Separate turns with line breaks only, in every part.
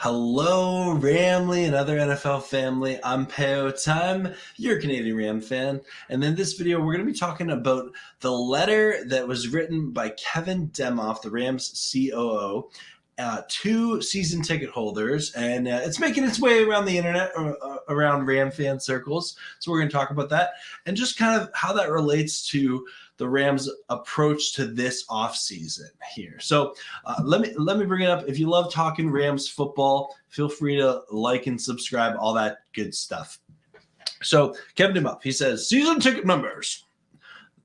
Hello, Ramley and other NFL family. I'm Peo Time, your Canadian Ram fan. And in this video, we're going to be talking about the letter that was written by Kevin Demoff, the Rams COO, to season ticket holders. And it's making its way around the internet, around Ram fan circles. So we're going to talk about that and just kind of how that relates to the Rams' approach to this offseason here. So let me bring it up. If you love talking Rams football, feel free to like and subscribe, all that good stuff. So Kevin Demoff, he says, season ticket numbers.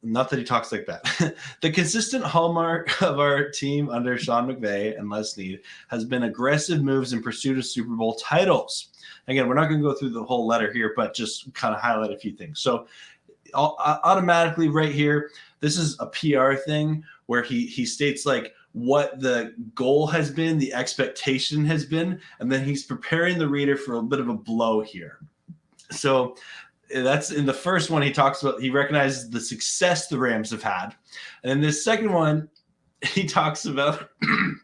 Not that he talks like that. The consistent hallmark of our team under Sean McVay and Les Snead has been aggressive moves in pursuit of Super Bowl titles. Again, we're not going to go through the whole letter here, but just kind of highlight a few things. So automatically right here, this is a PR thing where he states like what the goal has been, the expectation has been, and then he's preparing the reader for a bit of a blow here. So that's in the first one. He talks about, he recognizes the success the Rams have had. And in this second one, he talks about,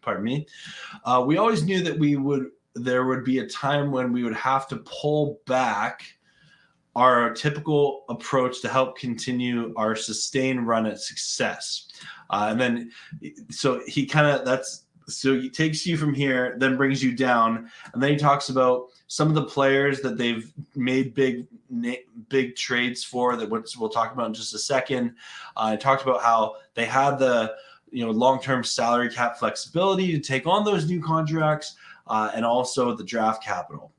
pardon me, we always knew that there would be a time when we would have to pull back our typical approach to help continue our sustained run at success. And then, so he takes you from here, then brings you down. And then he talks about some of the players that they've made big trades for that we'll talk about in just a second. I talked about how they had the long-term salary cap flexibility to take on those new contracts, and also the draft capital.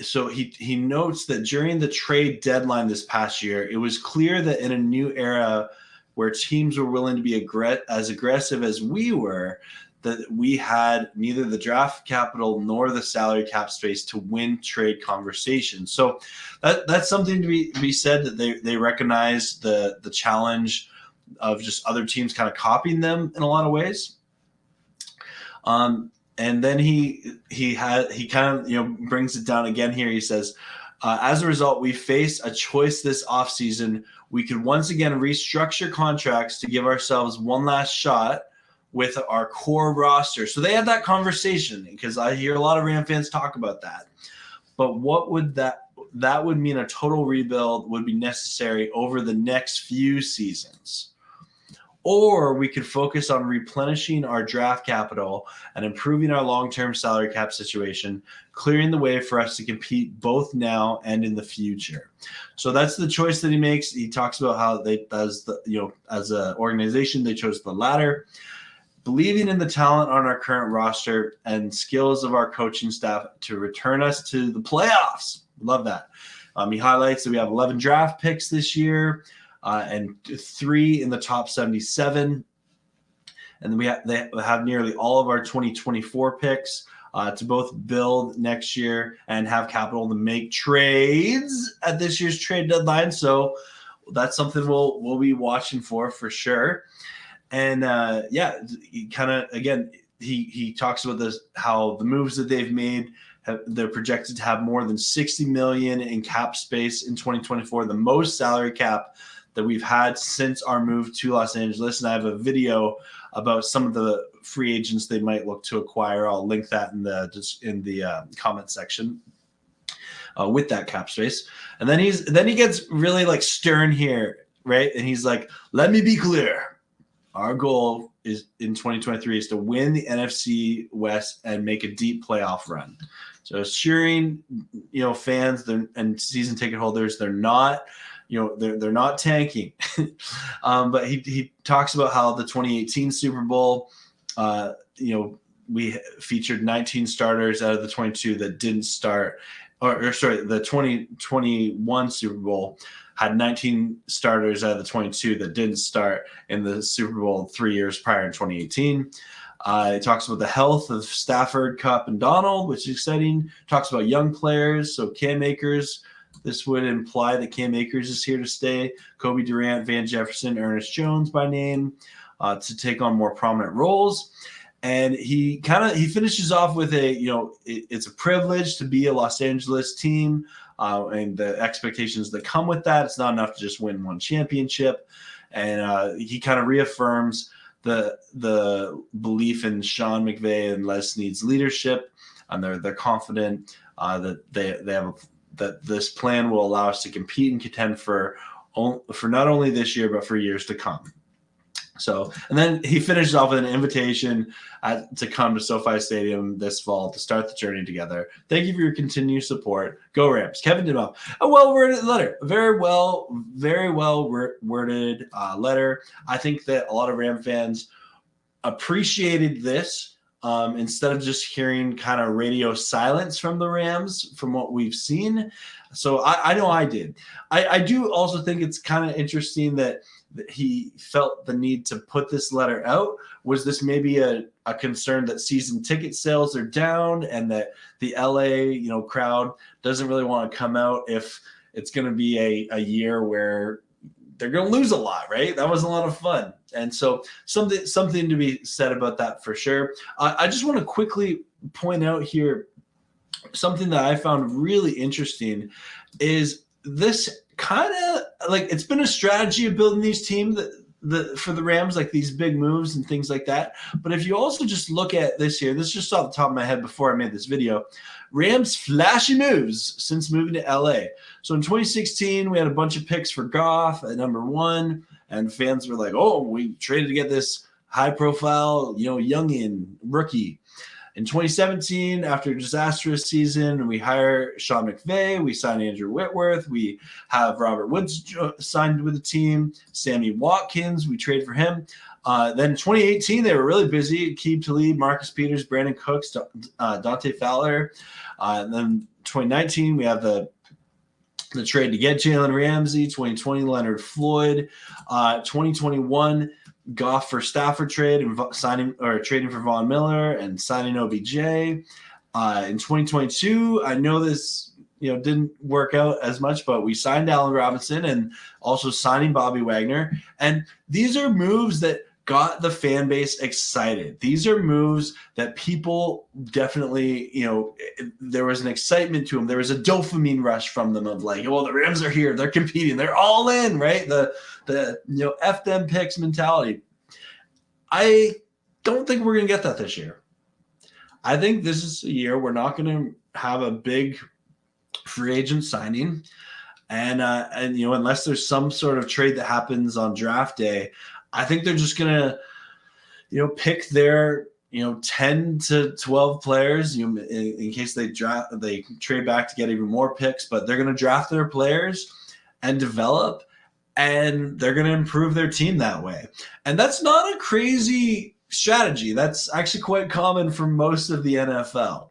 So he notes that during the trade deadline this past year, it was clear that in a new era where teams were willing to be as aggressive as we were, that we had neither the draft capital nor the salary cap space to win trade conversations. So that's something to be said, that they recognize the challenge of just other teams kind of copying them in a lot of ways. And then he kind of brings it down again here. He says, as a result, we face a choice this offseason. We could once again restructure contracts to give ourselves one last shot with our core roster. So they had that conversation, because I hear a lot of Ram fans talk about that. But what would that would mean? A total rebuild would be necessary over the next few seasons. Or we could focus on replenishing our draft capital and improving our long-term salary cap situation, clearing the way for us to compete both now and in the future. So that's the choice that he makes. He talks about how as an organization, they chose the latter, believing in the talent on our current roster and skills of our coaching staff to return us to the playoffs. Love that. He highlights that we have 11 draft picks this year, and 3 in the top 77. And then they have nearly all of our 2024 picks to both build next year and have capital to make trades at this year's trade deadline. So that's something we'll be watching for sure. And he kind of, again, he talks about this, how the moves that they've made, they're projected to have more than $60 million in cap space in 2024, the most salary cap that we've had since our move to Los Angeles. And I have a video about some of the free agents they might look to acquire. I'll link that in the comment section with that cap space. And then he gets really like stern here, right? And he's like, let me be clear. Our goal is in 2023 is to win the NFC West and make a deep playoff run. So assuring fans and season ticket holders, they're not they're not tanking. But he talks about how the 2018 Super Bowl, we featured 19 starters out of the 22 that didn't start, or sorry, the 2021 Super Bowl had 19 starters out of the 22 that didn't start in the Super Bowl 3 years prior in 2018. It talks about the health of Stafford, Kupp, and Donald, which is exciting. Talks about young players, so Cam Akers. This would imply that Cam Akers is here to stay. Kobe Durant, Van Jefferson, Ernest Jones by name, to take on more prominent roles. And he finishes off with it's a privilege to be a Los Angeles team, and the expectations that come with that. It's not enough to just win one championship. And he kind of reaffirms the belief in Sean McVay and Les Snead's leadership, and they're confident that they have that this plan will allow us to compete and contend for not only this year but for years to come. So, and then he finishes off with an invitation to come to SoFi Stadium this fall to start the journey together. Thank you for your continued support. Go Rams. Kevin Demoff. A well-worded letter. Very well worded letter. I think that a lot of Ram fans appreciated this instead of just hearing kind of radio silence from the Rams from what we've seen. So I know I did. I do also think it's kind of interesting that he felt the need to put this letter out. Was this maybe a concern that season ticket sales are down and that the LA crowd doesn't really want to come out if it's going to be a year where they're going to lose a lot, right? That was a lot of fun. And so something to be said about that for sure. I just want to quickly point out here something that I found really interesting is this kind of like it's been a strategy of building these teams for the Rams, like these big moves and things like that. But if you also just look at this here, this just off the top of my head before I made this video, Rams flashy moves since moving to LA. So in 2016, we had a bunch of picks for Goff at number 1, and fans were like, "Oh, we traded to get this high-profile, youngin rookie." In 2017, after a disastrous season, we hire Sean McVay. We sign Andrew Whitworth. We have Robert Woods signed with the team. Sammy Watkins, we trade for him. Then in 2018, they were really busy. Aqib Talib, Marcus Peters, Brandon Cooks, Dante Fowler. And then 2019, we have the trade to get Jalen Ramsey. 2020, Leonard Floyd. 2021, Goff for Stafford trade and trading for Von Miller and signing OBJ. In 2022, I know this didn't work out as much, but we signed Allen Robinson and also signing Bobby Wagner. And these are moves that got the fan base excited. These are moves that people definitely, there was an excitement to them. There was a dopamine rush from them of like, well, the Rams are here. They're competing. They're all in, right? The F them picks mentality. I don't think we're going to get that this year. I think this is a year we're not going to have a big free agent signing. And unless there's some sort of trade that happens on draft day, I think they're just going to, pick their, 10 to 12 players, in case they trade back to get even more picks, but they're going to draft their players and develop, and they're going to improve their team that way. And that's not a crazy strategy. That's actually quite common for most of the NFL.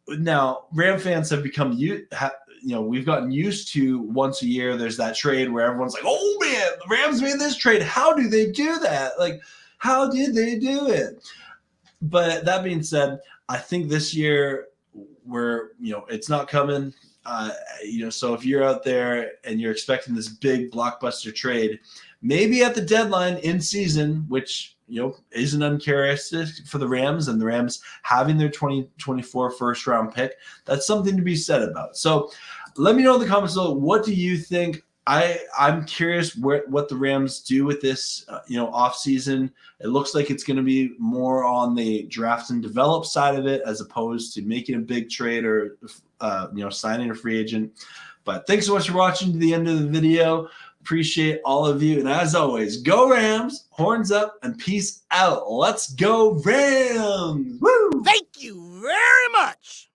Now, Ram fans have become we've gotten used to once a year there's that trade where everyone's like, oh man, the Rams made this trade. How do they do that? Like, how did they do it? But that being said, I think this year it's not coming. So if you're out there and you're expecting this big blockbuster trade, maybe at the deadline in season, which isn't uncharacteristic for the Rams and the Rams having their 2024 first round pick, that's something to be said about. So let me know in the comments below, what do you think? I'm curious what the Rams do with this off season. It looks like it's going to be more on the draft and develop side of it as opposed to making a big trade or signing a free agent. But thanks so much for watching to the end of the video. Appreciate all of you. And as always, go Rams, horns up, and peace out. Let's go Rams. Woo!
Thank you very much.